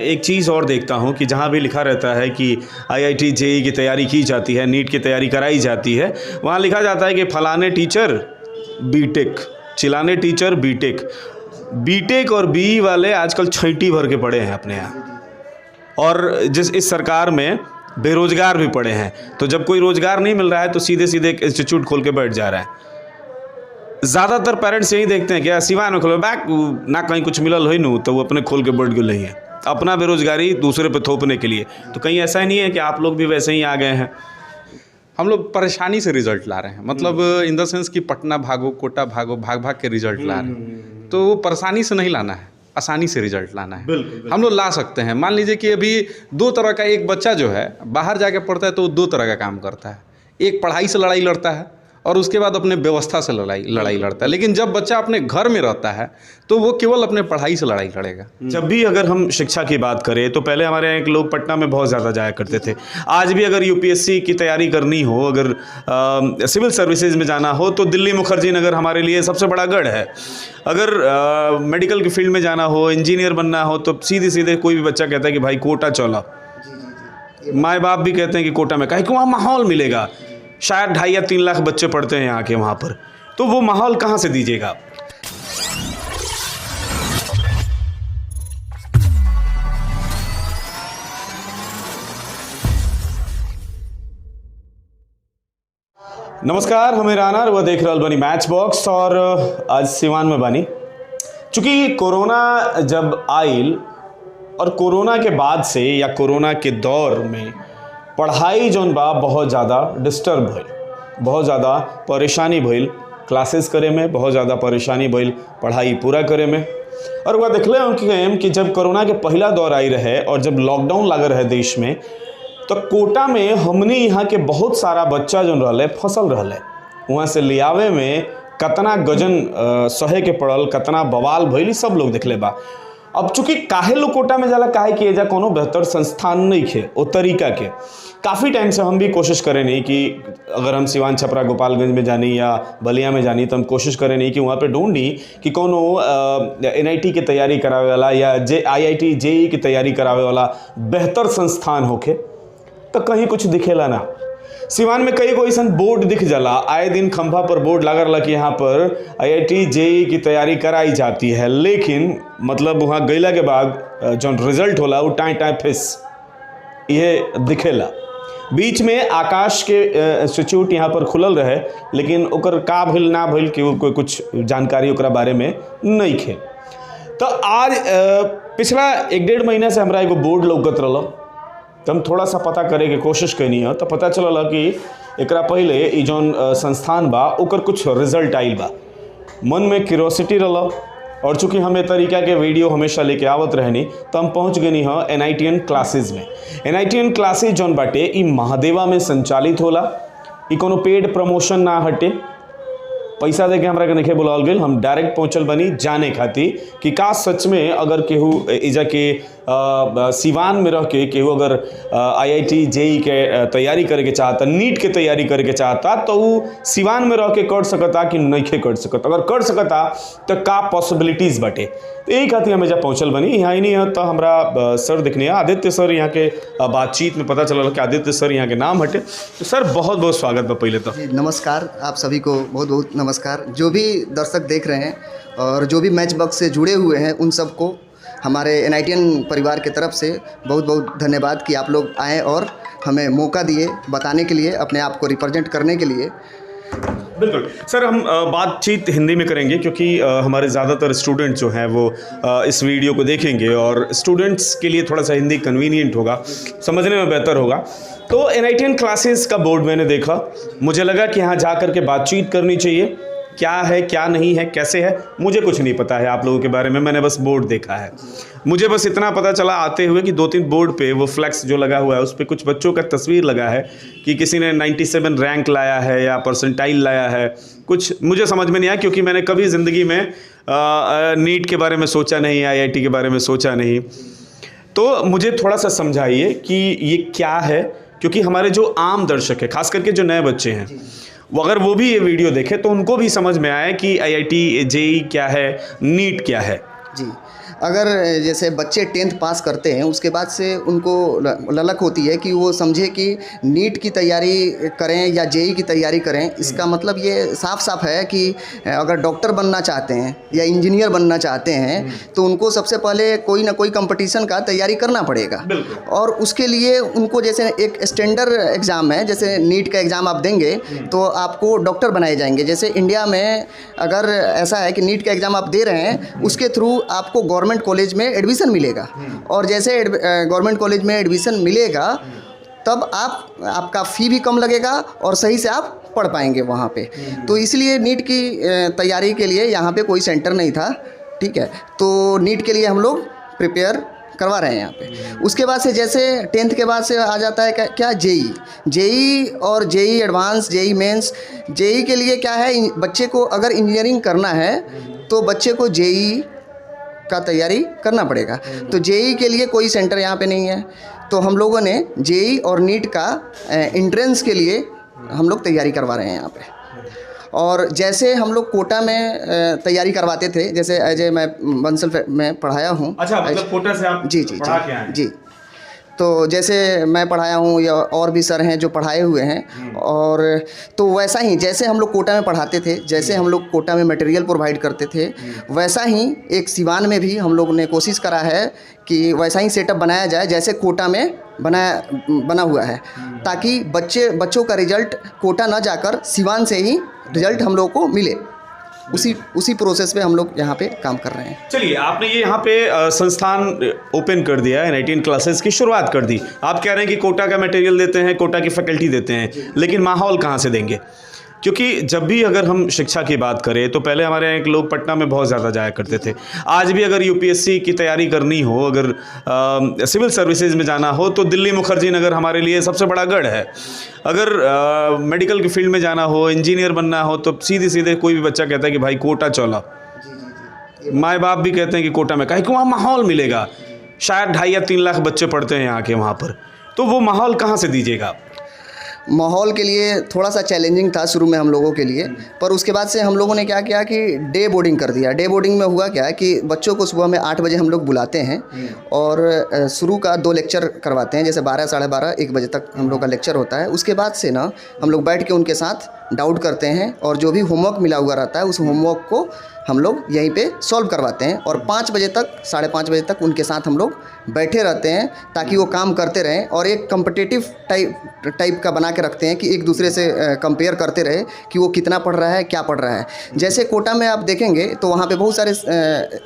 एक चीज़ और देखता हूँ कि जहाँ भी लिखा रहता है कि आईआईटी जेईई की तैयारी की जाती है, नीट की तैयारी कराई जाती है, वहाँ लिखा जाता है कि फलाने टीचर बीटेक, चिलाने टीचर बीटेक। बीटेक और बीई वाले आजकल छैटी भर के पड़े हैं अपने यहाँ, और इस सरकार में बेरोजगार भी पड़े हैं। तो जब कोई रोजगार नहीं मिल रहा है तो सीधे सीधे एक इंस्टीट्यूट खोल के बैठ जा रहा है। ज़्यादातर पेरेंट्स यही देखते हैं कि सिवान में खोलो बैक ना, कहीं कुछ मिलल हो नू तो वो अपने खोल के बैठ गए हैं, अपना बेरोजगारी दूसरे पे थोपने के लिए। तो कहीं ऐसा ही नहीं है कि आप लोग भी वैसे ही आ गए हैं? हम लोग परेशानी से रिजल्ट ला रहे हैं, मतलब इन द सेंस कि पटना भागो, कोटा भागो, भाग भाग के रिजल्ट ला रहे हैं। तो वो परेशानी से नहीं लाना है, आसानी से रिजल्ट लाना है। बिल्कुल। हम लोग ला सकते हैं। मान लीजिए कि अभी दो तरह का एक बच्चा जो है बाहर जाके पढ़ता है तो वो दो तरह का काम करता है। एक पढ़ाई से लड़ाई लड़ता है और उसके बाद अपने व्यवस्था से लड़ाई लड़ता है। लेकिन जब बच्चा अपने घर में रहता है तो वो केवल अपने पढ़ाई से लड़ाई लड़ेगा। जब भी अगर हम शिक्षा की बात करें तो पहले हमारे यहाँ लोग पटना में बहुत ज़्यादा जाया करते थे। आज भी अगर यूपीएससी की तैयारी करनी हो, अगर सिविल सर्विसेज में जाना हो तो दिल्ली मुखर्जी नगर हमारे लिए सबसे बड़ा गढ़ है। अगर मेडिकल की फील्ड में जाना हो, इंजीनियर बनना हो तो सीधे सीधे कोई भी बच्चा कहता है कि भाई कोटा चलो। माँ बाप भी कहते हैं कि कोटा में काहे कि वहाँ माहौल मिलेगा। शायद 2.5 या 3 लाख बच्चे पढ़ते हैं यहाँ के वहाँ पर, तो वो माहौल कहाँ से दीजिएगा? नमस्कार, हमें राना वह देख रहा बनी मैच बॉक्स, और आज सिवान में बनी। चूँकि कोरोना जब आयल और कोरोना के बाद से या कोरोना के दौर में पढ़ाई जौन बा बहुत ज़्यादा डिस्टर्ब भइल, बहुत ज़्यादा परेशानी भइल क्लासेस करे में, बहुत ज़्यादा परेशानी भइल पढ़ाई पूरा करे में। और वह देखले हम कि जब कोरोना के पहला दौर आई रहे और जब लॉकडाउन लगा रहे देश में, तो कोटा में हमने यहाँ के बहुत सारा बच्चा जौन रहे फसल रहे, वहाँ से लियावे में कतना गजन सहे के पड़ल, कतना बवाल भइल, सब लोग देखले बा। अब चूंकि काहे लोग कोटा में जाला, काहे कि एजा कोनो बेहतर संस्थान नहीं खे ओ तरीका के। काफ़ी टाइम से हम भी कोशिश करें नहीं कि अगर हम सिवान, छपरा, गोपालगंज में जानी या बलिया में जानी तो हम कोशिश करें नहीं कि वहाँ पे ढूंढी कि कोनो एनआईटी की तैयारी करावे वाला या आईआईटी जेईई की तैयारी करावे वाला बेहतर संस्थान होखे, तो कहीं कुछ दिखेला ना। सिवान में कई कोई सन बोर्ड दिख जाला, आए दिन खंभा पर बोर्ड लगा रहा कि यहाँ पर आईआईटी जेईई की तैयारी कराई जाती है, लेकिन मतलब वहाँ गईला के बाद जो रिजल्ट होला वो टाइम टाइम फिस ये दिखेला। बीच में आकाश के इंस्टीट्यूट यहाँ पर खुलल रहे, लेकिन ओकर का भइल ना भइल कि कोई कुछ जानकारी ओकरा बारे में नहीं खे। तो आज पिछला 1-1.5 महीना से हमरा एगो बोर्ड लौकत रहा, तो हम थोड़ा सा पता करे के कोशिश कैनी है, तो पता चलल कि एकरा पहले ई जौन संस्थान बा ओकर कुछ रिजल्ट आइल बा। मन में क्यूरियोसिटी रहा, और चूँकि हमें तरीका के वीडियो हमेशा लेके आवत रहनी, तो हम पहुँच गनी हाँ एनआईटीएन क्लासेज में। एनआईटीएन क्लासेज जौन बाटे ई महादेवा में संचालित होला। ई कोनो पेड प्रमोशन ना हटे, पैसा दे के हमरा के नहीं बुलावल गई। हम डायरेक्ट पहुँचल बनी जाने खातिर कि का सच में अगर केहू इजा के सिवान में रह के केहू अगर आईआईटी जेईई के तैयारी करे के चाहता, नीट के तैयारी करे के चाहता, तो वो सिवान में रह के कर सकता कि नहीं कर सकता। अगर कर सकता तो का पॉसिबिलिटीज़ बाटे। तो यही खातिर हम जब पहुँचल बनी यहाँ ही नहीं है, तो हमरा सर दिखने आदित्य सर। यहाँ के बातचीत में पता चला कि आदित्य सर यहाँ के नाम हटे। तो सर बहुत बहुत स्वागत बा पहले तो। नमस्कार, आप सभी को बहुत बहुत नमस्कार। जो भी दर्शक देख रहे हैं और जो भी मैच बॉक्स से जुड़े हुए हैं उन सबको हमारे एनआईटीएन परिवार की तरफ से बहुत बहुत धन्यवाद कि आप लोग आए और हमें मौका दिए बताने के लिए, अपने आप को रिप्रेजेंट करने के लिए। बिल्कुल सर, हम बातचीत हिंदी में करेंगे क्योंकि हमारे ज़्यादातर स्टूडेंट जो हैं वो इस वीडियो को देखेंगे, और स्टूडेंट्स के लिए थोड़ा सा हिंदी कन्वीनियंट होगा, समझने में बेहतर होगा। तो एनआईटीएन क्लासेस का बोर्ड मैंने देखा, मुझे लगा कि यहाँ जा कर के बातचीत करनी चाहिए। क्या है, क्या नहीं है, कैसे है, मुझे कुछ नहीं पता है आप लोगों के बारे में, मैंने बस बोर्ड देखा है। मुझे बस इतना पता चला आते हुए कि 2-3 बोर्ड पे वो फ्लैक्स जो लगा हुआ है उस पर कुछ बच्चों का तस्वीर लगा है कि किसी ने 97 रैंक लाया है या परसेंटाइल लाया है। कुछ मुझे समझ में नहीं आया क्योंकि मैंने कभी ज़िंदगी में नीट के बारे में सोचा नहीं, आईआईटी के बारे में सोचा नहीं। तो मुझे थोड़ा सा समझाइए कि ये क्या है, क्योंकि हमारे जो आम दर्शक है, खास करके जो नए बच्चे हैं, वो अगर वो भी ये वीडियो देखे तो उनको भी समझ में आए कि आईआईटी जेईई क्या है, नीट क्या है। जी, अगर जैसे बच्चे 10th पास करते हैं उसके बाद से उनको ललक होती है कि वो समझे कि नीट की तैयारी करें या जेई की तैयारी करें, इसका मतलब ये साफ साफ है कि अगर डॉक्टर बनना चाहते हैं या इंजीनियर बनना चाहते हैं तो उनको सबसे पहले कोई ना कोई कंपटीशन का तैयारी करना पड़ेगा। और उसके लिए उनको जैसे एक स्टैंडर्ड एग्ज़ाम है, जैसे नीट का एग्ज़ाम आप देंगे तो आपको डॉक्टर बनाए जाएंगे। जैसे इंडिया में अगर ऐसा है कि नीट का एग्ज़ाम आप दे रहे हैं, उसके थ्रू आपको गवर्नमेंट कॉलेज में एडमिशन मिलेगा, और जैसे गवर्नमेंट कॉलेज में एडमिशन मिलेगा तब आपका फ़ी भी कम लगेगा और सही से आप पढ़ पाएंगे वहाँ पे। तो इसलिए नीट की तैयारी के लिए यहाँ पे कोई सेंटर नहीं था, ठीक है। तो नीट के लिए हम लोग प्रिपेयर करवा रहे हैं यहाँ पे। उसके बाद से जैसे 10th के बाद से आ जाता है क्या जेई और JEE advanced, JEE Mains. JEE के लिए क्या है, बच्चे को अगर इंजीनियरिंग करना है तो बच्चे को जेई का तैयारी करना पड़ेगा। तो जेई के लिए कोई सेंटर यहाँ पे नहीं है, तो हम लोगों ने जेई और नीट का एंट्रेंस के लिए हम लोग तैयारी करवा रहे हैं यहाँ पे। और जैसे हम लोग कोटा में तैयारी करवाते थे, जैसे अजय मैं बंसल में पढ़ाया हूँ। अच्छा, मतलब कोटा से आप जी पढ़ा के आए हैं? जी। तो जैसे मैं पढ़ाया हूँ या और भी सर हैं जो पढ़ाए हुए हैं, और तो वैसा ही जैसे हम लोग कोटा में पढ़ाते थे, जैसे हम लोग कोटा में मटेरियल प्रोवाइड करते थे, वैसा ही एक सिवान में भी हम लोग ने कोशिश करा है कि वैसा ही सेटअप बनाया जाए जैसे कोटा में बना हुआ है, ताकि बच्चों का रिजल्ट कोटा ना जाकर सिवान से ही रिजल्ट हम लोग को मिले। उसी प्रोसेस पे हम लोग यहाँ पे काम कर रहे हैं। चलिए, आपने ये यहाँ पे संस्थान ओपन कर दिया है, NITN क्लासेस की शुरुआत कर दी। आप कह रहे हैं कि कोटा का मटेरियल देते हैं, कोटा की फैकल्टी देते हैं, लेकिन माहौल कहाँ से देंगे? क्योंकि जब भी अगर हम शिक्षा की बात करें तो पहले हमारे यहाँ लोग पटना में बहुत ज़्यादा जाया करते थे। आज भी अगर UPSC की तैयारी करनी हो, अगर सिविल सर्विसेज में जाना हो तो दिल्ली मुखर्जी नगर हमारे लिए सबसे बड़ा गढ़ है। अगर मेडिकल की फील्ड में जाना हो, इंजीनियर बनना हो, तो सीधे कोई भी बच्चा कहता है कि भाई कोटा चलो। माँ बाप भी कहते हैं कि कोटा में काहे कि वहाँ माहौल मिलेगा। शायद 2.5 या 3 लाख बच्चे पढ़ते हैं यहाँ के वहाँ पर, तो वो माहौल कहाँ से दीजिएगा? माहौल के लिए थोड़ा सा चैलेंजिंग था शुरू में हम लोगों के लिए, पर उसके बाद से हम लोगों ने क्या किया कि डे बोर्डिंग कर दिया। डे बोर्डिंग में हुआ क्या कि बच्चों को सुबह में 8 बजे हम लोग बुलाते हैं और शुरू का 2 लेक्चर करवाते हैं, जैसे 12, साढ़े 12, 1 बजे तक हम लोग का लेक्चर होता है। उसके बाद से ना हम लोग बैठ के उनके साथ डाउट करते हैं, और जो भी होमवर्क मिला हुआ रहता है उस होमवर्क को हम लोग यहीं पे सॉल्व करवाते हैं, और 5 बजे तक, साढ़े 5 बजे तक उनके साथ हम लोग बैठे रहते हैं, ताकि वो काम करते रहें और एक कम्पिटिटिव टाइप का बना के रखते हैं कि एक दूसरे से कंपेयर करते रहे कि वो कितना पढ़ रहा है, क्या पढ़ रहा है। जैसे कोटा में आप देखेंगे तो वहाँ पे बहुत सारे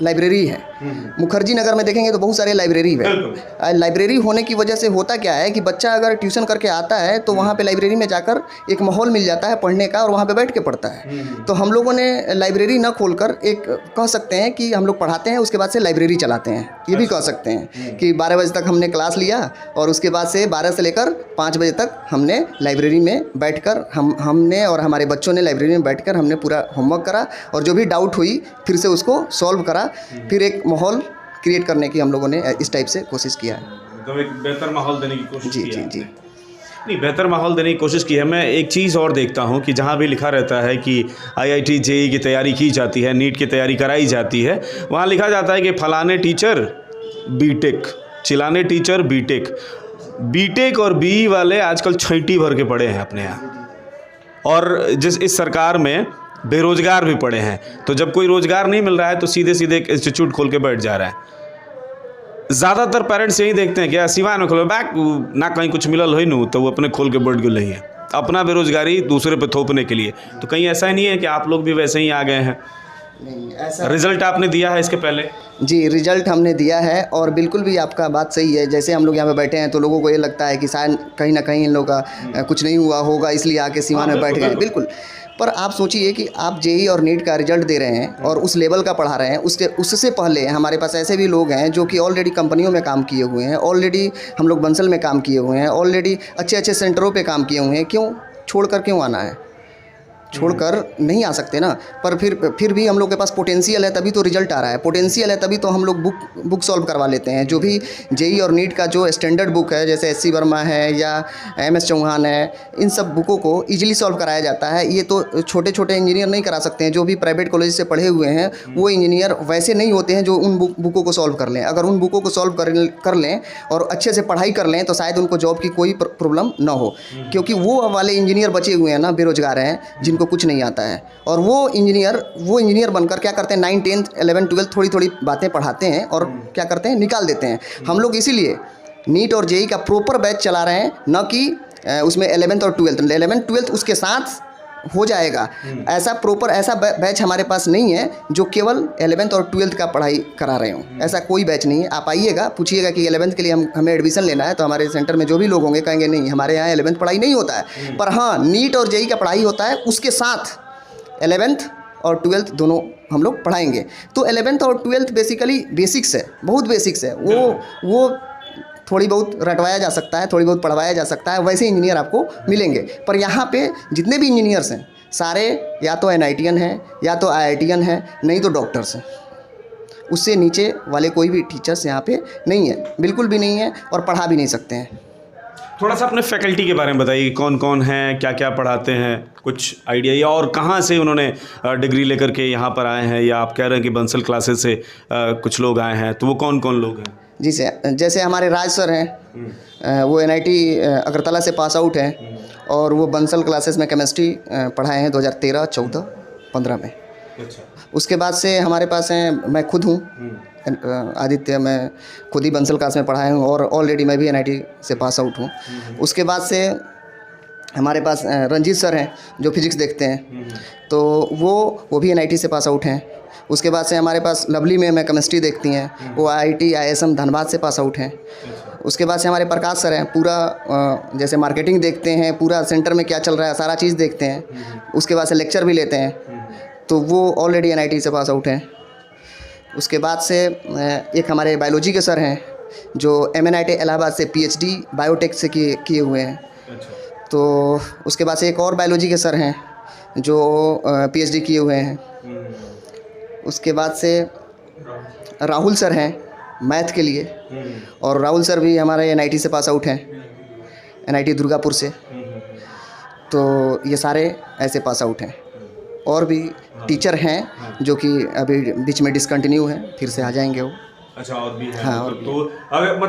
लाइब्रेरी हैं, मुखर्जी नगर में देखेंगे तो बहुत सारे लाइब्रेरी है। लाइब्रेरी होने की वजह से होता क्या है कि बच्चा अगर ट्यूशन करके आता है तो वहाँ पे लाइब्रेरी में जाकर एक माहौल मिल जाता है पढ़ने का, और वहाँ पे बैठ के पढ़ता है। तो हम लोगों ने लाइब्रेरी ना खोलकर एक कह सकते हैं कि हम लोग पढ़ाते हैं, उसके बाद से लाइब्रेरी चलाते हैं। ये भी कह सकते हैं कि 12 बजे तक हमने क्लास लिया और उसके बाद से 12 से लेकर 5 बजे तक हमने लाइब्रेरी में बैठकर हमने और हमारे बच्चों ने लाइब्रेरी में बैठकर हमने पूरा होमवर्क करा, और जो भी डाउट हुई फिर से उसको सॉल्व करा। फिर एक माहौल क्रिएट करने की हम लोगों ने इस टाइप से कोशिश किया है। तो एक बेहतर माहौल देने की कोशिश की है। जी नहीं, बेहतर माहौल देने की कोशिश की है। मैं एक चीज़ और देखता हूँ कि जहाँ भी लिखा रहता है कि IIT JEE की तैयारी की जाती है, नीट की तैयारी कराई जाती है, वहाँ लिखा जाता है कि फलाने टीचर बीटेक, चिलाने टीचर बीटेक और BE वाले आजकल छैटी भर के पड़े हैं अपने यहाँ, और इस सरकार में बेरोजगार भी पड़े हैं। तो जब कोई रोजगार नहीं मिल रहा है तो सीधे एक इंस्टीट्यूट खोल के बैठ जा रहा है। ज़्यादातर पेरेंट्स यही देखते हैं कि सिवान में खोलो, बैक ना कहीं कुछ मिलल हो नू तो वो अपने खोल के बैठ गए नहीं है, अपना बेरोजगारी दूसरे पे थोपने के लिए। तो कहीं ऐसा ही नहीं है कि आप लोग भी वैसे ही आ गए हैं? नहीं, ऐसा रिजल्ट आपने दिया है इसके पहले? जी, रिजल्ट हमने दिया है, और बिल्कुल भी आपका बात सही है। जैसे हम लोग यहाँ पे बैठे हैं तो लोगों को ये लगता है कि शायद कहीं ना कहीं इन लोगों का कुछ नहीं हुआ होगा, इसलिए आके सिवान में बैठ गए। बिल्कुल, पर आप सोचिए कि आप JEE और नीट का रिजल्ट दे रहे हैं और उस लेवल का पढ़ा रहे हैं, उससे पहले हमारे पास ऐसे भी लोग हैं जो कि ऑलरेडी कंपनियों में काम किए हुए हैं, ऑलरेडी हम लोग बंसल में काम किए हुए हैं, ऑलरेडी अच्छे सेंटरों पे काम किए हुए हैं। क्यों छोड़ कर क्यों आना है? छोड़कर नहीं आ सकते ना। पर फिर भी हम लोग के पास पोटेंशियल है, तभी तो रिजल्ट आ रहा है। पोटेंशियल है तभी तो हम लोग बुक सॉल्व करवा लेते हैं। जो भी जेई और नीट का जो स्टैंडर्ड बुक है, जैसे एस सी वर्मा है या MS चौहान है, इन सब बुकों को ईजिली सॉल्व कराया जाता है। ये तो छोटे छोटे इंजीनियर नहीं करा सकते हैं। जो भी प्राइवेट कॉलेज से पढ़े हुए हैं वो इंजीनियर वैसे नहीं होते हैं जो उन बुकों को सॉल्व कर लें। अगर उन बुकों को सॉल्व कर लें और अच्छे से पढ़ाई कर लें तो शायद उनको जॉब की कोई प्रॉब्लम ना हो, क्योंकि वो वाले इंजीनियर बचे हुए हैं ना, बेरोजगार हैं, जिनको कुछ नहीं आता है। और वो इंजीनियर बनकर क्या करते हैं, 9, 10, 11, 12 थोड़ी थोड़ी बातें पढ़ाते हैं और क्या करते हैं, निकाल देते हैं। हम लोग इसीलिए नीट और जेई का प्रॉपर बैच चला रहे हैं, न कि उसमें 11th और 12th उसके साथ हो जाएगा। ऐसा बैच हमारे पास नहीं है जो केवल 11th और 12th का पढ़ाई करा रहे हों। ऐसा कोई बैच नहीं है। आप आइएगा, पूछिएगा कि 11th के लिए हमें एडमिशन लेना है, तो हमारे सेंटर में जो भी लोग होंगे कहेंगे नहीं, हमारे यहाँ 11th पढ़ाई नहीं होता है। पर हाँ, नीट और जेई का पढ़ाई होता है, उसके साथ 11th और 12th दोनों हम लोग पढ़ाएंगे। तो 11th और 12th बेसिकली बेसिक्स है, बहुत बेसिक्स है। वो थोड़ी बहुत रटवाया जा सकता है, थोड़ी बहुत पढ़वाया जा सकता है, वैसे इंजीनियर आपको मिलेंगे। पर यहाँ पे जितने भी इंजीनियर्स हैं सारे या तो NITian हैं या तो IITian हैं, नहीं तो डॉक्टर्स हैं। उससे नीचे वाले कोई भी टीचर्स यहाँ पे नहीं है, बिल्कुल भी नहीं है, और पढ़ा भी नहीं सकते हैं। थोड़ा सा अपने फैकल्टी के बारे में बताइए, कौन कौन हैं, क्या क्या पढ़ाते हैं, कुछ आइडिया, या और कहाँ से उन्होंने डिग्री लेकर के यहाँ पर आए हैं, या आप कह रहे हैं कि बंसल क्लासेस से कुछ लोग आए हैं, तो वो कौन कौन लोग हैं? जी जैसे हमारे राज सर हैं, वो NIT अगरतला से पास आउट हैं, और वो बंसल क्लासेस में केमिस्ट्री पढ़ाए हैं 2013, 14, 15 में। अच्छा। उसके बाद से हमारे पास हैं, मैं खुद हूँ आदित्य, मैं खुद ही बंसल क्लास में पढ़ाया हूँ, और ऑलरेडी मैं भी NIT से पास आउट हूँ। उसके बाद से हमारे पास रंजीत सर हैं जो फिजिक्स देखते हैं, तो वो भी NIT से पास आउट हैं। उसके बाद से हमारे पास लवली में मैं केमिस्ट्री देखती हैं, वो IIT ISM धनबाद से पास आउट हैं। उसके बाद से हमारे प्रकाश सर हैं, पूरा जैसे मार्केटिंग देखते हैं, पूरा सेंटर में क्या चल रहा है सारा चीज़ देखते हैं। उसके बाद से लेक्चर भी लेते हैं, तो वो ऑलरेडी NIT से पास आउट हैं। उसके बाद से एक हमारे बायोलॉजी के सर हैं जो MNIT इलाहाबाद से PhD बायोटेक से किए हुए हैं। तो उसके बाद से एक और बायोलॉजी के सर हैं जो PhD किए हुए हैं। उसके बाद से राहुल सर हैं मैथ के लिए, और राहुल सर भी हमारे NIT से पास आउट हैं, NIT दुर्गापुर से। तो ये सारे ऐसे पास आउट हैं। और भी टीचर हैं जो कि अभी बीच में डिसकंटिन्यू हैं, फिर से आ जाएंगे वो। अच्छा, और भी है? हाँ, और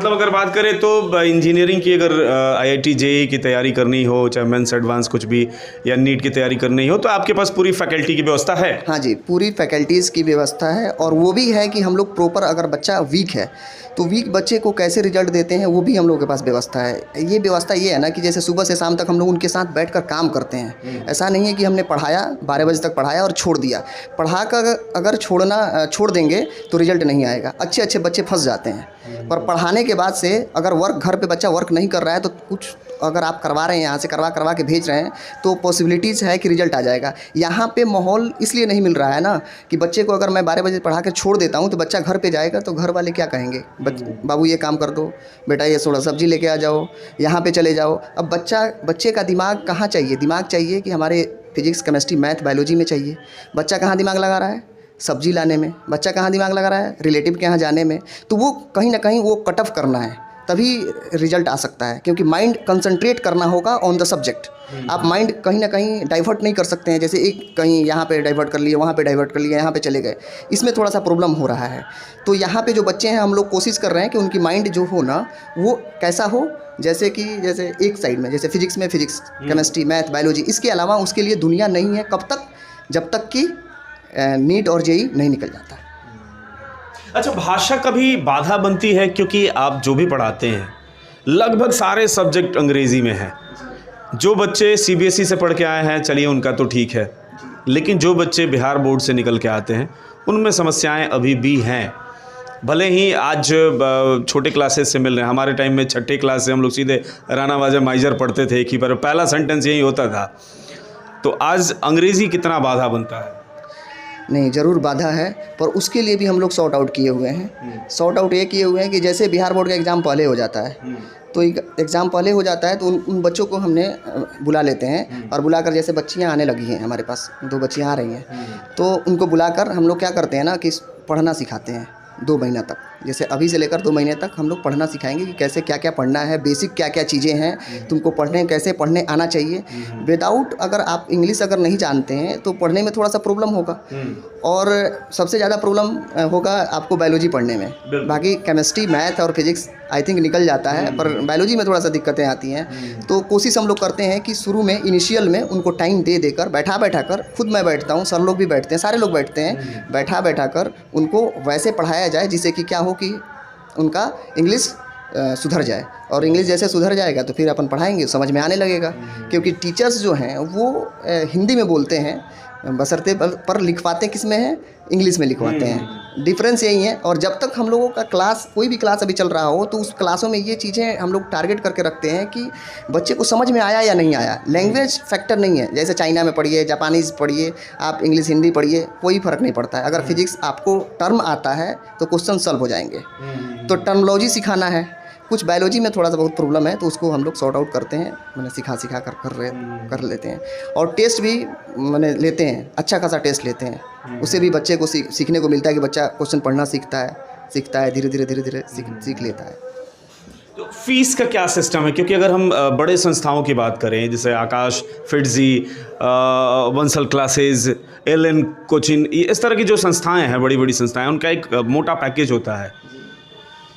तो अगर बात करें तो इंजीनियरिंग की, अगर IIT JEE की तैयारी करनी हो, चाहे मेंस एडवांस कुछ भी, या नीट की तैयारी करनी हो, तो आपके पास पूरी फैकल्टी की व्यवस्था है? हाँ जी, पूरी फैकल्टीज़ की व्यवस्था है। और वो भी है कि हम लोग प्रॉपर, अगर बच्चा वीक है तो वीक बच्चे को कैसे रिजल्ट देते हैं, वो भी हम लोग के पास व्यवस्था है। ये व्यवस्था ये है ना कि जैसे सुबह से शाम तक हम लोग उनके साथ बैठकर काम करते हैं। ऐसा नहीं है कि हमने पढ़ाया, 12 बजे तक पढ़ाया और छोड़ दिया। पढ़ा कर अगर छोड़ देंगे तो रिजल्ट नहीं आएगा। अच्छे बच्चे फंस जाते हैं। पर पढ़ाने के बाद से अगर घर पे बच्चा वर्क नहीं कर रहा है, तो कुछ अगर आप करवा रहे हैं, यहाँ से करवा के भेज रहे हैं, तो पॉसिबिलिटीज़ है कि रिजल्ट आ जाएगा। यहाँ पे माहौल इसलिए नहीं मिल रहा है ना कि बच्चे को अगर मैं 12 बजे पढ़ा के छोड़ देता हूँ तो बच्चा घर पे जाएगा तो घर वाले क्या कहेंगे, बाबू ये काम कर दो, बेटा ये थोड़ा सब्जी लेके आ जाओ, यहाँ पे चले जाओ। अब बच्चे का दिमाग कहाँ चाहिए? दिमाग चाहिए कि हमारे फिजिक्स, केमिस्ट्री, मैथ, बायोलॉजी में चाहिए। बच्चा कहाँ दिमाग लगा रहा है? सब्जी लाने में। बच्चा कहाँ दिमाग लगा रहा है? रिलेटिव के यहाँ जाने में। तो वो कहीं ना कहीं वो कट ऑफ करना है, तभी रिजल्ट आ सकता है, क्योंकि माइंड कंसंट्रेट करना होगा ऑन द सब्जेक्ट। आप माइंड कहीं ना कहीं डाइवर्ट नहीं कर सकते हैं, जैसे एक कहीं यहाँ पे डाइवर्ट कर लिए, वहाँ पे डाइवर्ट कर लिया, यहाँ पे चले गए। इसमें थोड़ा सा प्रॉब्लम हो रहा है। तो यहाँ पे जो बच्चे हैं, हम लोग कोशिश कर रहे हैं कि उनकी माइंड जो हो ना, वो कैसा हो, जैसे एक साइड में, जैसे फिजिक्स में फिजिक्स, केमिस्ट्री, मैथ, बायोलॉजी, इसके अलावा उसके लिए दुनिया नहीं है कब तक, जब तक कि नीट और जेई नहीं निकल जाता। अच्छा, भाषा कभी बाधा बनती है? क्योंकि आप जो भी पढ़ाते हैं लगभग सारे सब्जेक्ट अंग्रेज़ी में हैं। जो बच्चे CBSE से पढ़ के आए हैं, चलिए उनका तो ठीक है, लेकिन जो बच्चे बिहार बोर्ड से निकल के आते हैं उनमें समस्याएं अभी भी हैं। भले ही आज छोटे क्लासेस से मिल रहे हैं, हमारे टाइम में छठे क्लास से हम लोग सीधे राना वाजा माइजर पढ़ते थे, एक ही पर पहला सेंटेंस यही होता था। तो आज अंग्रेज़ी कितना बाधा बनता है? नहीं, ज़रूर बाधा है, पर उसके लिए भी हम लोग सॉर्ट आउट किए हुए हैं। सॉर्ट आउट ये किए हुए हैं कि जैसे बिहार बोर्ड का एग्ज़ाम पहले हो जाता है, तो एग्ज़ाम पहले हो जाता है तो उन बच्चों को हमने बुला लेते हैं, और बुलाकर जैसे बच्चियां आने लगी हैं, हमारे पास 2 बच्चियां आ रही हैं, तो उनको बुलाकर हम लोग क्या करते हैं ना कि पढ़ना सिखाते हैं 2 महीना तक। जैसे अभी से लेकर 2 महीने तक हम लोग पढ़ना सिखाएंगे कि कैसे क्या क्या पढ़ना है, बेसिक क्या क्या चीज़ें हैं, तुमको कैसे पढ़ने आना चाहिए। विदाउट अगर आप इंग्लिश अगर नहीं जानते हैं तो पढ़ने में थोड़ा सा प्रॉब्लम होगा, और सबसे ज़्यादा प्रॉब्लम होगा आपको बायोलॉजी पढ़ने में। बाकी केमिस्ट्री, मैथ और फिजिक्स आई थिंक निकल जाता है, पर बायोलॉजी में थोड़ा सा दिक्कतें आती हैं। तो कोशिश हम लोग करते हैं कि शुरू में इनिशियल में उनको टाइम दे देकर बैठा कर, खुद मैं बैठता हूँ, सर लोग भी बैठते हैं, सारे लोग बैठते हैं, बैठा कर उनको वैसे पढ़ाया जाए जिससे कि क्या हो कि उनका इंग्लिश सुधर जाए, और इंग्लिश जैसे सुधर जाएगा तो फिर अपन पढ़ाएंगे, समझ में आने लगेगा। क्योंकि टीचर्स जो हैं वो हिंदी में बोलते हैं बशर्ते, पर लिखवाते किस में हैं, इंग्लिश में लिखवाते हैं। डिफरेंस यही है। और जब तक हम लोगों का क्लास, कोई भी क्लास अभी चल रहा हो, तो उस क्लासों में ये चीज़ें हम लोग टारगेट करके रखते हैं कि बच्चे को समझ में आया या नहीं आया। लैंग्वेज फैक्टर नहीं है, जैसे चाइना में पढ़िए, जापानीज़ पढ़िए, आप इंग्लिश हिंदी पढ़िए, कोई फ़र्क नहीं पड़ता है। अगर फिजिक्स आपको टर्म आता है तो क्वेश्चन सॉल्व हो जाएंगे। तो टर्मोलॉजी सिखाना है, कुछ बायोलॉजी में थोड़ा सा बहुत प्रॉब्लम है, तो उसको हम लोग सॉर्ट आउट करते हैं, मैंने सिखा कर लेते हैं। और टेस्ट भी मैंने लेते हैं, अच्छा खासा टेस्ट लेते हैं, उससे भी बच्चे को सीखने को मिलता है कि बच्चा क्वेश्चन पढ़ना सीखता है, धीरे धीरे सीख लेता है। तो फीस का क्या सिस्टम है? क्योंकि अगर हम बड़े संस्थाओं की बात करें, जैसे आकाश, फिटजी, बंसल क्लासेस, एलन कोचिंग, इस तरह की जो संस्थाएं हैं, बड़ी बड़ी संस्थाएं, उनका एक मोटा पैकेज होता है,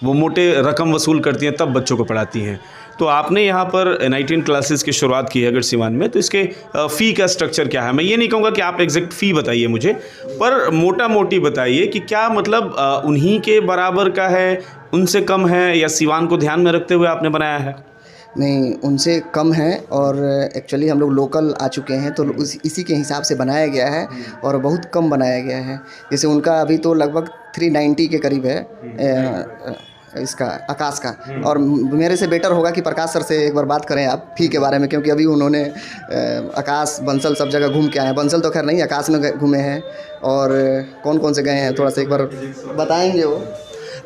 वो मोटे रकम वसूल करती हैं, तब बच्चों को पढ़ाती हैं। तो आपने यहाँ पर NITN क्लासेस की शुरुआत की है अगर सिवान में, तो इसके फ़ी का स्ट्रक्चर क्या है? मैं ये नहीं कहूँगा कि आप एग्जैक्ट फ़ी बताइए मुझे, पर मोटा मोटी बताइए कि क्या मतलब उन्हीं के बराबर का है, उनसे कम है, या सिवान को ध्यान में रखते हुए आपने बनाया है? नहीं, उनसे कम है, और एक्चुअली हम लोग लोकल आ चुके हैं, तो इसी के हिसाब से बनाया गया है, और बहुत कम बनाया गया है। जैसे उनका अभी तो लगभग 390 के करीब है इसका, आकाश का। और मेरे से बेटर होगा कि प्रकाश सर से एक बार बात करें आप फ़ी के बारे में, क्योंकि अभी उन्होंने आकाश, बंसल सब जगह घूम के आए हैं। बंसल तो खैर नहीं, आकाश में घूमे हैं, और कौन से गए हैं थोड़ा सा एक बार बताएंगे वो।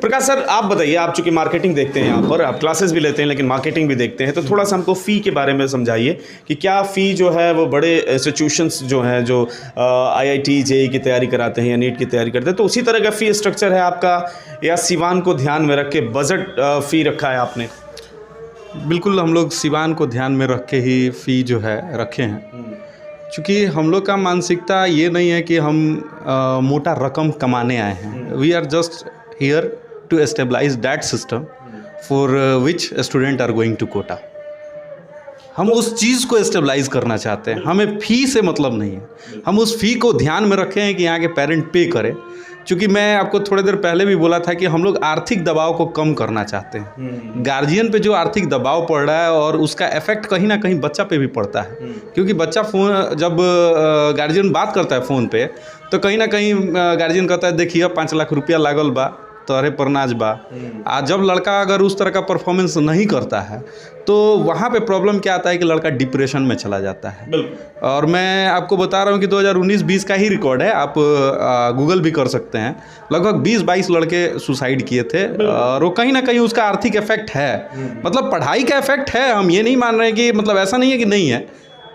प्रकाश सर, आप बताइए, आप चूँकि मार्केटिंग देखते हैं, यहाँ पर आप क्लासेस भी लेते हैं लेकिन मार्केटिंग भी देखते हैं, तो थोड़ा सा हमको फ़ी के बारे में समझाइए कि क्या फ़ी जो है वो बड़े इंस्टीट्यूशंस जो हैं, जो IIT JEE की तैयारी कराते हैं या नीट की तैयारी करते हैं, तो उसी तरह का फ़ी स्ट्रक्चर है आपका, या सिवान को ध्यान में रख के बजट फ़ी रखा है आपने? बिल्कुल, हम लोग सिवान को ध्यान में रख के ही फ़ी जो है रखे हैं, क्योंकि हम लोग का मानसिकता ये नहीं है कि हम मोटा रकम कमाने आए हैं। We are just here to establish that system for which student are going to quota। हम उस चीज़ को एस्टेब्लाइज करना चाहते हैं, हमें फ़ी से मतलब नहीं है। हम उस फ़ी को ध्यान में रखें हैं कि यहाँ के पेरेंट पे करें, क्योंकि मैं आपको थोड़ी देर पहले भी बोला था कि हम लोग आर्थिक दबाव को कम करना चाहते हैं। गार्जियन पे जो आर्थिक दबाव पड़ रहा है, और उसका इफेक्ट कहीं ना कहीं बच्चा पे भी पड़ता है, क्योंकि बच्चा फ़ोन, जब गार्जियन बात करता है फ़ोन पे, तो कहीं ना कहीं गार्जियन कहता है देखिए 5 लाख रुपया लागल बा, तोहरे पर नाज बा। आज जब लड़का अगर उस तरह का परफॉर्मेंस नहीं करता है, तो वहाँ पे प्रॉब्लम क्या आता है कि लड़का डिप्रेशन में चला जाता है। और मैं आपको बता रहा हूँ कि 2019-20 का ही रिकॉर्ड है, आप गूगल भी कर सकते हैं, लगभग 20-22 लड़के सुसाइड किए थे, और वो कहीं ना कहीं उसका आर्थिक इफेक्ट है। मतलब पढ़ाई का इफेक्ट है, हम ये नहीं मान रहे कि, मतलब ऐसा नहीं है कि नहीं है,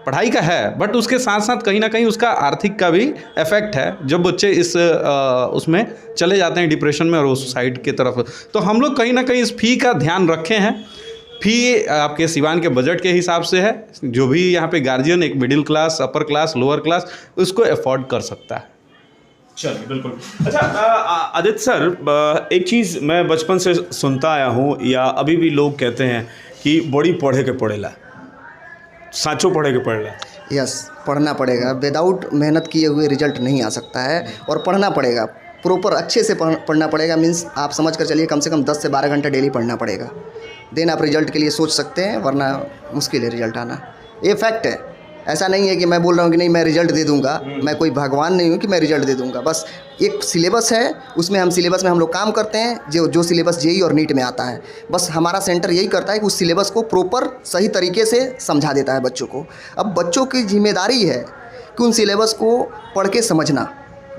पढ़ाई का है, बट उसके साथ साथ कहीं ना कहीं उसका आर्थिक का भी इफेक्ट है, जब बच्चे इस उसमें चले जाते हैं डिप्रेशन में और वो सुसाइड की तरफ। तो हम लोग कहीं ना कहीं इस फ़ी का ध्यान रखे हैं। फ़ी आपके सिवान के बजट के हिसाब से है, जो भी यहाँ पे गार्जियन एक middle class, upper class, lower class उसको अफोर्ड कर सकता है। चलिए, बिल्कुल। अच्छा आदित्य सर, एक चीज़ मैं बचपन से सुनता आया हूँ, या अभी भी लोग कहते हैं कि बड़ी पढ़े के पढ़ेला, साँचो पढ़े के पढ़ेला। यस, पढ़ना पड़ेगा, विदाउट मेहनत किए हुए रिजल्ट नहीं आ सकता है, और पढ़ना पड़ेगा, प्रॉपर अच्छे से पढ़ना पड़ेगा। मीन्स आप समझ कर चलिए कम से कम 10 से 12 घंटे डेली पढ़ना पड़ेगा, देन आप रिजल्ट के लिए सोच सकते हैं, वरना मुश्किल है रिजल्ट आना। ये फैक्ट है, ऐसा नहीं है कि मैं बोल रहा हूँ कि नहीं मैं रिजल्ट दे दूंगा, मैं कोई भगवान नहीं हूँ कि मैं रिजल्ट दे दूंगा। बस एक सिलेबस है, उसमें हम सिलेबस में हम लोग काम करते हैं, जो सिलेबस JEE और नीट में आता है। बस हमारा सेंटर यही करता है कि उस सिलेबस को प्रॉपर सही तरीके से समझा देता है बच्चों को। अब बच्चों की जिम्मेदारी है कि उन सिलेबस को पढ़ के समझना,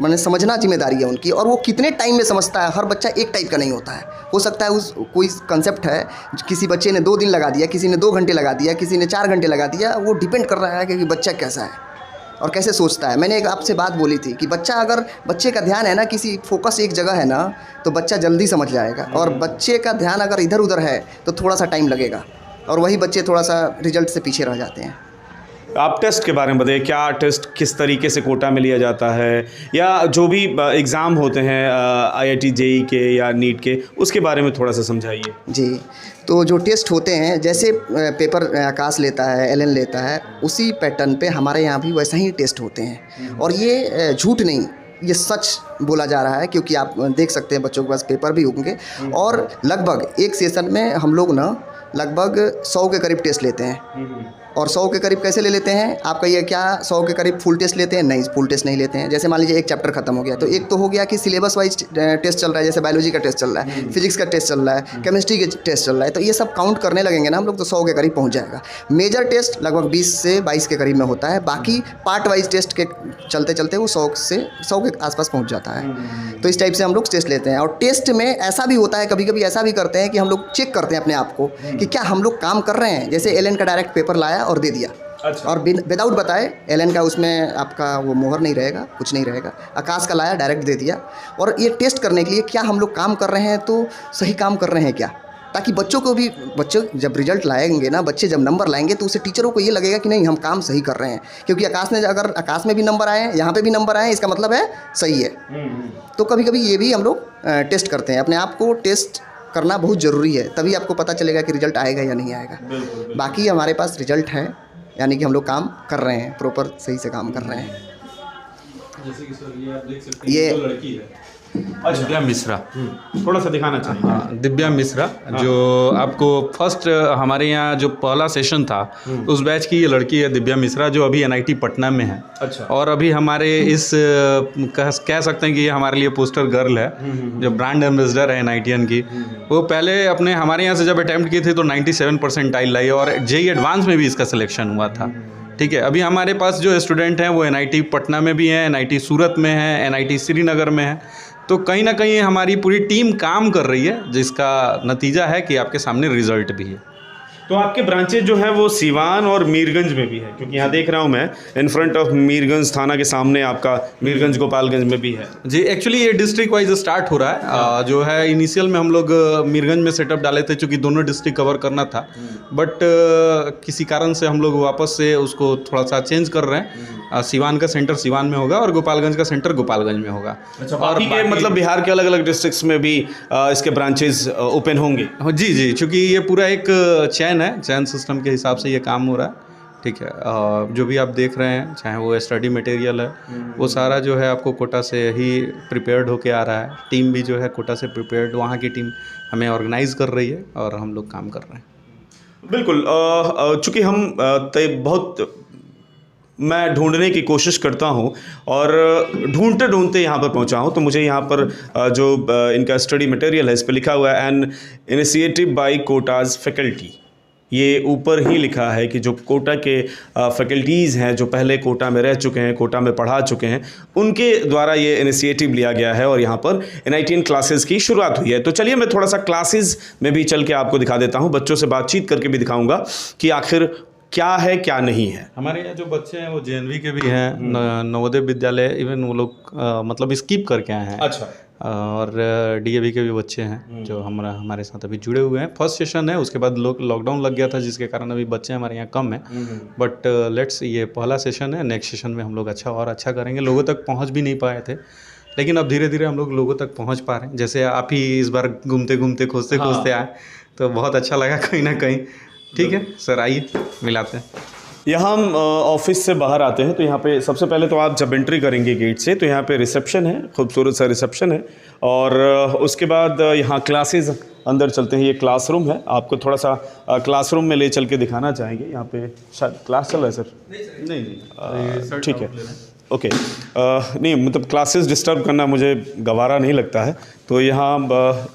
मैंने समझना जिम्मेदारी है उनकी, और वो कितने टाइम में समझता है। हर बच्चा एक टाइप का नहीं होता है। हो सकता है उस कोई कंसेप्ट है, किसी बच्चे ने 2 दिन लगा दिया, किसी ने 2 घंटे लगा दिया, किसी ने 4 घंटे लगा दिया। वो डिपेंड कर रहा है कि बच्चा कैसा है और कैसे सोचता है। मैंने एक आपसे बात बोली थी कि अगर बच्चे का ध्यान है ना, किसी फोकस एक जगह है ना, तो बच्चा जल्दी समझ जाएगा, और बच्चे का ध्यान अगर इधर उधर है तो थोड़ा सा टाइम लगेगा, और वही बच्चे थोड़ा सा रिजल्ट से पीछे रह जाते हैं। आप टेस्ट के बारे में बताइए, क्या टेस्ट किस तरीके से कोटा में लिया जाता है, या जो भी एग्ज़ाम होते हैं IIT JEE के या नीट के, उसके बारे में थोड़ा सा समझाइए। जी, तो जो टेस्ट होते हैं, जैसे पेपर आकाश लेता है, एलन लेता है, उसी पैटर्न पे हमारे यहाँ भी वैसा ही टेस्ट होते हैं। और ये झूठ नहीं, ये सच बोला जा रहा है, क्योंकि आप देख सकते हैं बच्चों के पास पेपर भी होंगे। और लगभग एक सेशन में हम लोग ना लगभग 100 के करीब टेस्ट लेते हैं। और 100 के करीब कैसे ले लेते हैं? आपका ये क्या 100 के करीब फुल टेस्ट लेते हैं? नहीं, फुल टेस्ट नहीं लेते हैं। जैसे मान लीजिए एक चैप्टर खत्म हो गया, तो एक तो हो गया कि सिलेबस वाइज टेस्ट चल रहा है, जैसे बायोलॉजी का टेस्ट चल रहा है, फिजिक्स का टेस्ट चल रहा है, केमिस्ट्री का टेस्ट चल रहा है, तो ये सब काउंट करने लगेंगे ना हम लोग, तो 100 के करीब पहुँच जाएगा। मेजर टेस्ट लगभग 20 से 22 के करीब में होता है। बाकी पार्ट वाइज टेस्ट के चलते चलते वो 100 के आसपास पहुँच जाता है। तो इस टाइप से हम लोग टेस्ट लेते हैं। और टेस्ट में ऐसा भी होता है, कभी कभी ऐसा भी करते हैं कि हम लोग चेक करते हैं अपने आप को कि क्या हम लोग काम कर रहे हैं। जैसे एलन का डायरेक्ट पेपर लाया और दे दिया, अच्छा। और विदाउट बताए, एलन का उसमें आपका वो मोहर नहीं रहेगा, कुछ नहीं रहेगा। आकाश का लाया, डायरेक्ट दे दिया। और ये टेस्ट करने के लिए क्या हम लोग काम कर रहे हैं, तो सही काम कर रहे हैं क्या, ताकि बच्चों को भी, बच्चों जब रिजल्ट लाएंगे ना, बच्चे जब नंबर लाएंगे, तो उससे टीचरों को ये लगेगा कि नहीं, हम काम सही कर रहे हैं। क्योंकि अगर आकाश में भी नंबर आए, यहाँ पे भी नंबर आए, इसका मतलब है सही है। तो कभी कभी ये भी हम लोग टेस्ट करते हैं। अपने आप को टेस्ट करना बहुत ज़रूरी है, तभी आपको पता चलेगा कि रिजल्ट आएगा या नहीं आएगा। बाकी हमारे पास रिजल्ट है, यानी कि हम लोग काम कर रहे हैं, प्रॉपर सही से काम कर रहे हैं। जैसे कि सर ये आप देख सकते हैं, ये जो लड़की है दिव्या मिश्रा, थोड़ा सा दिखाना चाहिए। हाँ, दिव्या मिश्रा, जो आपको फर्स्ट हमारे यहाँ जो पहला सेशन था उस बैच की ये लड़की है, दिव्या मिश्रा, जो अभी NIT पटना में है। अच्छा। और अभी हमारे इस कह सकते हैं कि ये हमारे लिए पोस्टर गर्ल है, जो ब्रांड एम्बेसडर है NITian की। वो पहले अपने हमारे यहाँ से जब अटैम्प्ट की थी तो 97 परसेंटाइल लाई, और JEE एडवांस में भी इसका सिलेक्शन हुआ था। ठीक है, अभी हमारे पास जो स्टूडेंट हैं वो NIT पटना में भी हैं, NIT सूरत में है, NIT श्रीनगर में है। तो कहीं ना कहीं हमारी पूरी टीम काम कर रही है, जिसका नतीजा है कि आपके सामने रिजल्ट भी है। तो आपके ब्रांचेज जो है वो सीवान और मीरगंज में भी है, क्योंकि यहाँ देख रहा हूँ मैं इन फ्रंट ऑफ मीरगंज थाना के सामने आपका मीरगंज गोपालगंज में भी है। जी, एक्चुअली ये डिस्ट्रिक्ट वाइज स्टार्ट हो रहा है। जो है इनिशियल में हम लोग मीरगंज में सेटअप डाले थे, चूँकि दोनों डिस्ट्रिक्ट कवर करना था, बट किसी कारण से हम लोग वापस से उसको थोड़ा सा चेंज कर रहे हैं। सीवान का सेंटर सीवान में होगा और गोपालगंज का सेंटर गोपालगंज में होगा। अच्छा, और बाकी मतलब बिहार के अलग अलग डिस्ट्रिक्ट्स में भी इसके ब्रांचेज ओपन होंगे? जी जी, चूँकि ये पूरा एक चैन है, चैन सिस्टम के हिसाब से ये काम हो रहा है। ठीक है, जो भी आप देख रहे हैं, चाहे वो स्टडी मटेरियल है, वो सारा जो है आपको कोटा से ही प्रिपेयर्ड होके आ रहा है। टीम भी जो है कोटा से प्रिपेयर्ड, वहाँ की टीम हमें ऑर्गेनाइज कर रही है और हम लोग काम कर रहे हैं। बिल्कुल। चूँकि हम बहुत मैं ढूंढने की कोशिश करता हूं, और ढूंढते ढूंढते यहाँ पर पहुँचा हूँ, तो मुझे यहाँ पर जो इनका स्टडी मटेरियल है, इस पर लिखा हुआ है an initiative by Kota's faculty. ये ऊपर ही लिखा है कि जो कोटा के फैकल्टीज़ हैं, जो पहले कोटा में रह चुके हैं, कोटा में पढ़ा चुके हैं, उनके द्वारा ये इनिशिएटिव लिया गया है और यहाँ पर NITian क्लासेस की शुरुआत हुई है। तो चलिए मैं थोड़ा सा क्लासेस में भी चल के आपको दिखा देता हूँ, बच्चों से बातचीत करके भी दिखाऊँगा कि आखिर क्या है क्या नहीं है। हमारे यहाँ जो बच्चे हैं वो JNV के भी हैं, नवोदय विद्यालय, इवन वो लोग मतलब स्किप करके आए हैं। अच्छा। और DAV के भी बच्चे हैं जो हमारे साथ अभी जुड़े हुए हैं। फर्स्ट सेशन है, उसके बाद लॉकडाउन लग गया था, जिसके कारण अभी बच्चे हमारे यहाँ कम हैं। बट लेट्स, ये पहला सेशन है, नेक्स्ट सेशन में हम लोग अच्छा करेंगे। लोगों तक पहुँच भी नहीं पाए थे, लेकिन अब धीरे धीरे हम लोग लोगों तक पहुँच पा रहे हैं। जैसे आप ही इस बार घूमते घूमते खोजते आए, तो बहुत अच्छा लगा कहीं ना कहीं। ठीक है सर, आइए मिलाते हैं। यहाँ हम ऑफिस से बाहर आते हैं, तो यहाँ पे सबसे पहले तो आप जब एंट्री करेंगे गेट से, तो यहाँ पे रिसेप्शन है, खूबसूरत सा रिसेप्शन है। और उसके बाद यहाँ क्लासेस, अंदर चलते हैं। ये क्लासरूम है, आपको थोड़ा सा क्लासरूम में ले चल के दिखाना चाहेंगे। यहाँ पे शायद क्लास चल रहा है सर? नहीं, ठीक है, ओके। नहीं, मतलब क्लासेस डिस्टर्ब करना मुझे गवारा नहीं लगता है। तो यहाँ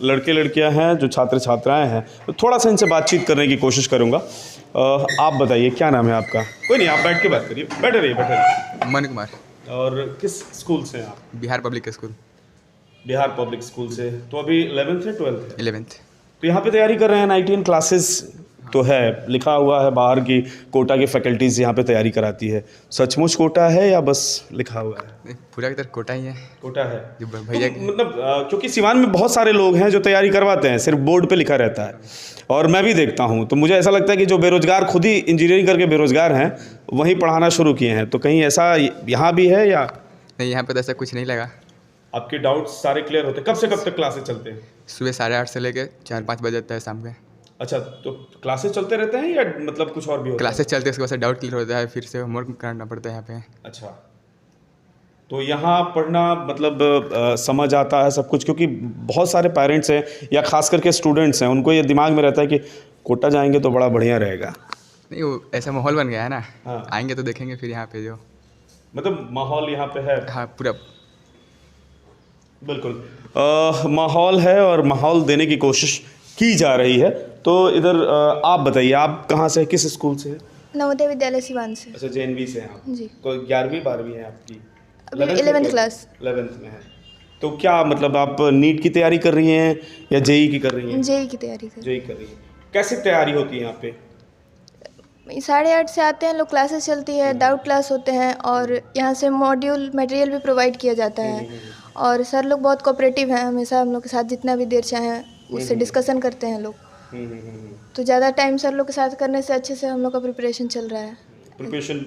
लड़के लड़कियाँ हैं, जो छात्र छात्राएँ हैं, तो थोड़ा सा इनसे बातचीत करने की कोशिश करूँगा। आप बताइए, क्या नाम है आपका? कोई नहीं, आप बैठ के बात करिए, बैठे रहिए। मनु कुमार। और किस स्कूल से हैं आप? Bihar public school Bihar public school से। तो अभी 11th है 12th है? 11th। तो यहाँ पे तैयारी कर रहे हैं, NITN क्लासेस तो है, लिखा हुआ है बाहर की कोटा की फैकल्टीज़ यहाँ पे तैयारी कराती है। सचमुच कोटा है या बस लिखा हुआ है? नहीं, पूरा की तरह कोटा ही है। कोटा है जो भैया तो मतलब क्योंकि सिवान में बहुत सारे लोग हैं जो तैयारी करवाते हैं, सिर्फ बोर्ड पे लिखा रहता है, और मैं भी देखता हूँ। तो मुझे ऐसा लगता है कि जो बेरोजगार, खुद ही इंजीनियरिंग करके बेरोजगार हैं, वहीं पढ़ाना शुरू किए हैं। तो कहीं ऐसा यहाँ भी है या? नहीं, यहाँ पे तो ऐसा कुछ नहीं लगा। आपके डाउट्स सारे क्लियर होते हैं? कब से कब तक क्लासेस चलते हैं? सुबह 8:30 से लेके 4-5 बजे तक है शाम के। अच्छा, तो क्लासेस चलते रहते हैं या मतलब कुछ और भी होता है? क्लासेस चलते हैं, उसके बाद से डाउट क्लियर होता है, फिर से होमवर्क करना पड़ता है यहाँ पे। अच्छा, तो यहाँ पढ़ना मतलब समझ आता है सब कुछ? क्योंकि बहुत सारे पेरेंट्स हैं या खास करके स्टूडेंट्स हैं, उनको ये दिमाग में रहता है कि कोटा जाएंगे तो बड़ा बढ़िया रहेगा। नहीं, वो ऐसा माहौल बन गया है ना। हाँ। आएंगे तो देखेंगे फिर यहाँ पे जो मतलब माहौल यहाँ पे है। हाँ पूरा बिल्कुल माहौल है और माहौल देने की कोशिश की जा रही है। तो इधर आप बताइए, आप कहाँ से, किस स्कूल से हैं? नवोदय विद्यालय सिवान से। अच्छा, JNV से हैं आप? जी। तो 11वीं 12वीं है आपकी? अभी 11th क्लास। 11th में है। तो क्या मतलब आप नीट की तैयारी कर रही हैं या JEE की कर रही हैं? जेई की तैयारी कर। JEE कर रही हैं। कैसी तैयारी होती है यहाँ पे? 8:30 से आते हैं लोग, क्लासेस चलती है, डाउट क्लास होते हैं, और यहाँ से मॉड्यूल मटेरियल भी प्रोवाइड किया जाता है। और सर लोग बहुत कोऑपरेटिव हैं, हमेशा हम लोग के साथ जितना भी देर चाहें उससे डिस्कशन करते हैं लोग। तो ज़्यादा टाइम सर लोग के साथ करने से अच्छे से हम लोग का प्रिपरेशन चल रहा है। प्रिपरेशन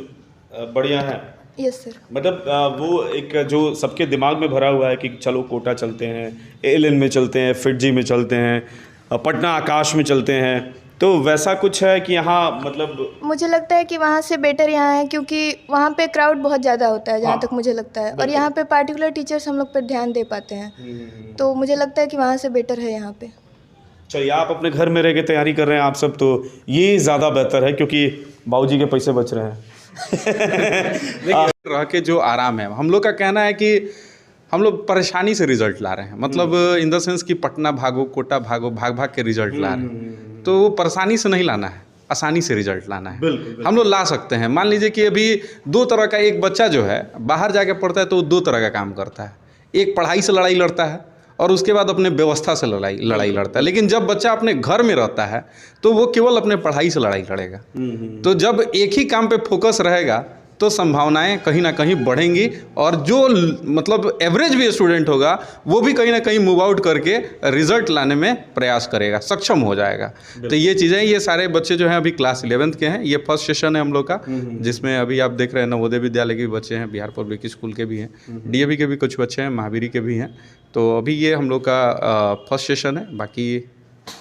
बढ़िया है? Yes sir. मतलब वो एक जो सबके दिमाग में भरा हुआ है कि चलो कोटा चलते हैं, ALN में चलते हैं, FIITJEE में चलते हैं, पटना आकाश में चलते हैं, तो वैसा कुछ है कि यहाँ मतलब? मुझे लगता है कि वहाँ से बेटर यहाँ है, क्योंकि वहाँ पे क्राउड बहुत ज़्यादा होता है, जहाँ हाँ, तक मुझे लगता है, और यहाँ पे पार्टिकुलर टीचर्स हम लोग पर ध्यान दे पाते हैं। तो मुझे लगता है कि वहाँ से बेटर है यहाँ पे। चलिए, आप अपने घर में रह के तैयारी कर रहे हैं आप सब, तो ये ज़्यादा बेहतर है क्योंकि बाबूजी के पैसे बच रहे हैं। देखिए, रह के जो आराम है, हम लोग का कहना है कि हम लोग परेशानी से रिजल्ट ला रहे हैं, मतलब इन द सेंस कि पटना भागो, कोटा भागो, भाग भाग के रिजल्ट ला रहे हैं। तो वो परेशानी से नहीं लाना है, आसानी से रिजल्ट लाना है। बिल्कुल। हम लोग ला सकते हैं। मान लीजिए कि अभी दो तरह का एक बच्चा जो है बाहर जाके पढ़ता है तो वो दो तरह का काम करता है। एक पढ़ाई से लड़ाई लड़ता है और उसके बाद अपने व्यवस्था से लड़ाई लड़ता है। लेकिन जब बच्चा अपने घर में रहता है तो वो केवल अपने पढ़ाई से लड़ाई लड़ेगा। तो जब एक ही काम पे फोकस रहेगा तो संभावनाएं कहीं ना कहीं बढ़ेंगी, और जो मतलब एवरेज भी स्टूडेंट होगा वो भी कहीं ना कहीं मूव आउट करके रिजल्ट लाने में प्रयास करेगा, सक्षम हो जाएगा। तो ये चीज़ें, ये सारे बच्चे जो हैं अभी क्लास 11th के हैं, ये फर्स्ट सेशन है हम लोग का, जिसमें अभी आप देख रहे हैं नवोदय विद्यालय के भी बच्चे हैं, बिहार पब्लिक स्कूल के भी हैं, DAV के भी कुछ बच्चे हैं, महावीरी के भी हैं। तो अभी ये हम लोग का फर्स्ट सेशन है। बाकी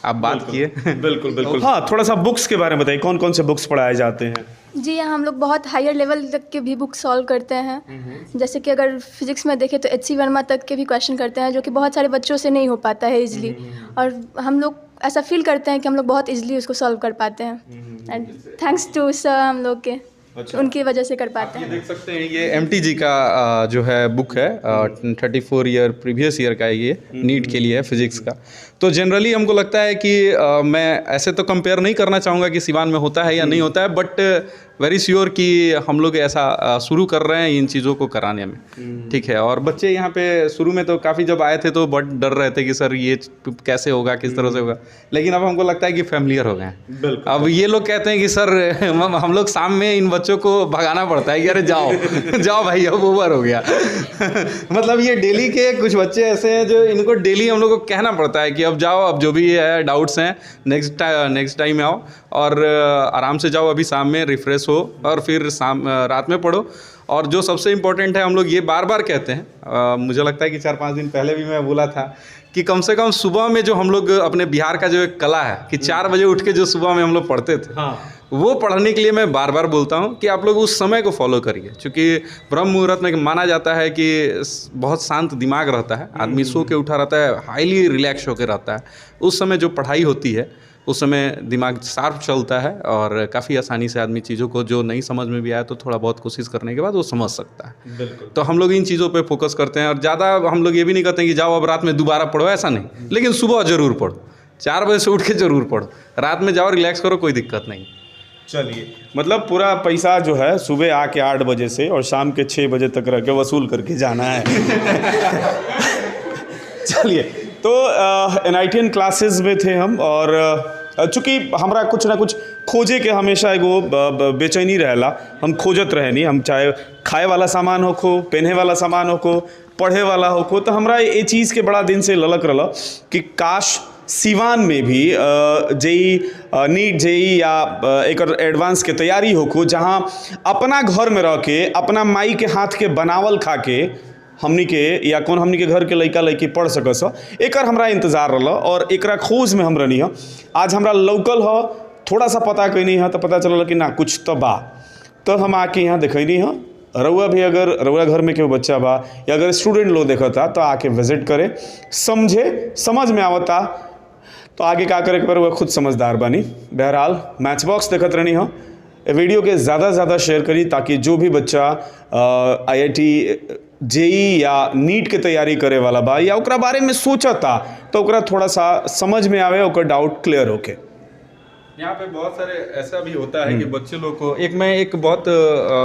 आप बात किए। बिल्कुल बिल्कुल। हाँ, थोड़ा सा बुक्स के बारे में बताइए, कौन कौन से बुक्स पढ़ाए जाते हैं? जी यहाँ हम लोग बहुत हायर लेवल तक के भी बुक सॉल्व करते हैं। जैसे कि अगर फिजिक्स में देखें तो HC वर्मा तक के भी क्वेश्चन करते हैं, जो कि बहुत सारे बच्चों से नहीं हो पाता है इजीली, और हम लोग ऐसा फील करते हैं कि हम लोग बहुत इजीली उसको सॉल्व कर पाते हैं। एंड थैंक्स टू सर हम लोग के, उनकी वजह से कर पाते ये हैं। देख सकते हैं, ये MTG का जो है बुक है, 34 ईयर प्रीवियस ईयर का है, ये नीट के लिए है फिजिक्स का। तो जनरली हमको लगता है कि मैं ऐसे तो कंपेयर नहीं करना चाहूँगा कि सिवान में होता है या नहीं होता है, बट वेरी श्योर कि हम लोग ऐसा शुरू कर रहे हैं इन चीज़ों को कराने में। ठीक है। और बच्चे यहाँ पे शुरू में तो काफ़ी जब आए थे तो बहुत डर रहे थे कि सर ये कैसे होगा, किस तरह से होगा, लेकिन अब हमको लगता है कि फैमिलियर हो गए हैं। अब ये लोग कहते हैं कि सर हम लोग शाम में इन बच्चों को भगाना पड़ता है कि अरे जाओ जाओ भाई अब ओवर हो गया। मतलब ये डेली के कुछ बच्चे ऐसे हैं जो इनको डेली हम लोग को कहना पड़ता है कि अब जाओ, अब जो भी है डाउट्स हैं नेक्स्ट टाइम आओ और आराम से जाओ, अभी शाम में रिफ्रेश हो और फिर रात में पढ़ो। और जो सबसे इम्पोर्टेंट है, हम लोग ये बार बार कहते हैं, मुझे लगता है कि 4-5 दिन पहले भी मैं बोला था कि कम से कम सुबह में जो हम लोग अपने बिहार का जो एक कला है कि 4 बजे उठ के जो सुबह में हम लोग पढ़ते थे, वो पढ़ने के लिए मैं बार बार बोलता हूँ कि आप लोग उस समय को फॉलो करिए। क्योंकि ब्रह्म मुहूर्त में माना जाता है कि बहुत शांत दिमाग रहता है, आदमी सो के उठा रहता है, हाईली रिलैक्स होकर रहता है। उस समय जो पढ़ाई होती है उस समय दिमाग शार्प चलता है और काफ़ी आसानी से आदमी चीज़ों को जो नहीं समझ में भी आया तो थोड़ा बहुत कोशिश करने के बाद वो समझ सकता है। बिल्कुल। तो हम लोग इन चीज़ों पे फोकस करते हैं, और ज़्यादा हम लोग ये भी नहीं कहते हैं कि जाओ अब रात में दोबारा पढ़ो, ऐसा नहीं, लेकिन सुबह ज़रूर पढ़ो, 4 बजे से उठ के ज़रूर पढ़ो, रात में जाओ रिलैक्स करो, कोई दिक्कत नहीं। चलिए, मतलब पूरा पैसा जो है सुबह आके 8 बजे से और शाम के 6 बजे तक रह के वसूल करके जाना है। चलिए, तो NITN क्लासेस में थे हम, और चूँकि हमरा कुछ ना कुछ खोजे के हमेशा एगो बेचैनी रहेला, हम खोजत रहे नहीं, हम चाहे खाए वाला सामान होखो, पहने वाला सामान होखो, पढ़े वाला होखो, तो हमरा ये चीज़ के बड़ा दिन से ललक रहा कि काश सिवान में भी जेई नीट जेई या एक एडवांस के तैयारी होखो, जहाँ अपना घर में रह के अपना माई के हाथ के बनावल खा के हमनी के या कौन हमनी के घर के लड़का लड़की पढ़ सकस, एकर हमरा इंतज़ार रहा और एकरा खोज में हम रहनी है। आज हमरा लौकल ह, थोड़ा सा पता कैनी है तो पता चलल कि ना कुछ तो बा, तो हम आके यहाँ देखनी है। रउआ भी अगर रउआ घर में केहू बच्चा बा या अगर स्टूडेंट लोग देखता तो आके विजिट करे, समझे, समझ में आवता तो आगे क्या करे के रउआ खुद समझदार बनी। बहरहाल मैच बॉक्स देखत रहनी हो, वीडियो के ज़्यादा से ज़्यादा शेयर करी ताकि जो भी बच्चा IIT जेई या नीट के तैयारी करे वाला बा या ओकरा बारे में सोचता तो ओकरा थोड़ा सा समझ में आवे, ओकर डाउट क्लियर होके। यहाँ पे बहुत सारे ऐसा भी होता है कि बच्चे लोग को मैं एक बहुत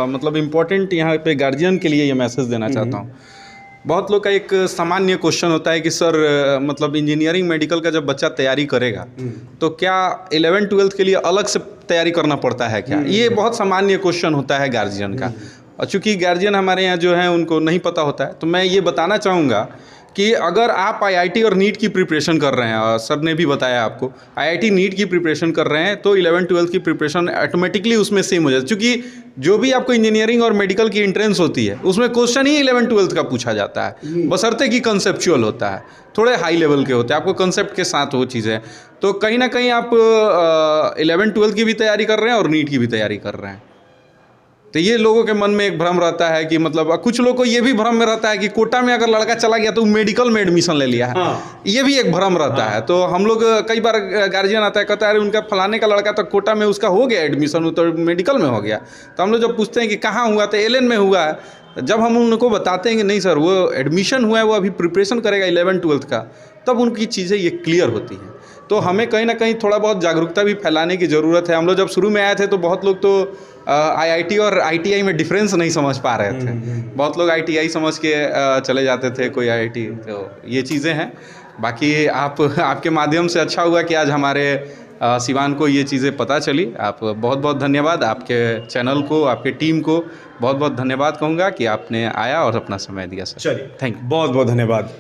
मतलब इम्पोर्टेंट यहाँ पे गार्जियन के लिए ये मैसेज देना चाहता हूँ। बहुत लोग का एक सामान्य क्वेश्चन होता है कि सर मतलब इंजीनियरिंग मेडिकल का जब बच्चा तैयारी करेगा तो क्या 11th-12th के लिए अलग से तैयारी करना पड़ता है क्या? ये बहुत सामान्य क्वेश्चन होता है गार्जियन का, और चूँकि गार्जियन हमारे यहाँ जो है उनको नहीं पता होता है, तो मैं ये बताना चाहूँगा कि अगर आप IIT और नीट की प्रिपरेशन कर रहे हैं, और सर ने भी बताया आपको IIT नीट की प्रिपरेशन कर रहे हैं, तो 11th-12th की प्रिपरेशन ऑटोमेटिकली उसमें सेम हो जाए, क्योंकि जो भी आपको इंजीनियरिंग और मेडिकल की एंट्रेंस होती है उसमें क्वेश्चन ही 11th-12th का पूछा जाता है, बशर्ते कि कंसेप्चुअल होता है, थोड़े हाई लेवल के होते हैं, आपको कंसेप्ट के साथ वो चीज़ें। तो कहीं ना कहीं आप 11th-12th की भी तैयारी कर रहे हैं और नीट की भी तैयारी कर रहे हैं, तो ये लोगों के मन में एक भ्रम रहता है कि मतलब कुछ लोग को ये भी भ्रम में रहता है कि कोटा में अगर लड़का चला गया तो मेडिकल में एडमिशन ले लिया है। हाँ। ये भी एक भ्रम रहता है। तो हम लोग कई बार गार्जियन आता है, कहता है अरे उनका फलाने का लड़का तो कोटा में उसका हो गया एडमिशन, तो मेडिकल में हो गया। तो हम लोग जब पूछते हैं कि कहाँ हुआ, तो LN में हुआ है। जब हम उनको बताते हैं कि नहीं सर वो एडमिशन हुआ है, वो अभी प्रिपरेशन करेगा 11th-12th का, तब उनकी चीज़ें ये क्लियर होती हैं। तो हमें कहीं ना कहीं थोड़ा बहुत जागरूकता भी फैलाने की ज़रूरत है। हम लोग जब शुरू में आए थे तो बहुत लोग तो IIT और ITI में डिफरेंस नहीं समझ पा रहे थे, बहुत लोग ITI समझ के चले जाते थे, कोई IIT। तो ये चीज़ें हैं। बाकी आपके माध्यम से अच्छा हुआ कि आज हमारे सिवान को ये चीज़ें पता चली। आप बहुत बहुत धन्यवाद, आपके चैनल को, आपके टीम को बहुत बहुत धन्यवाद कहूँगा कि आपने आया और अपना समय दिया सर। चलिए, थैंक यू, बहुत बहुत धन्यवाद।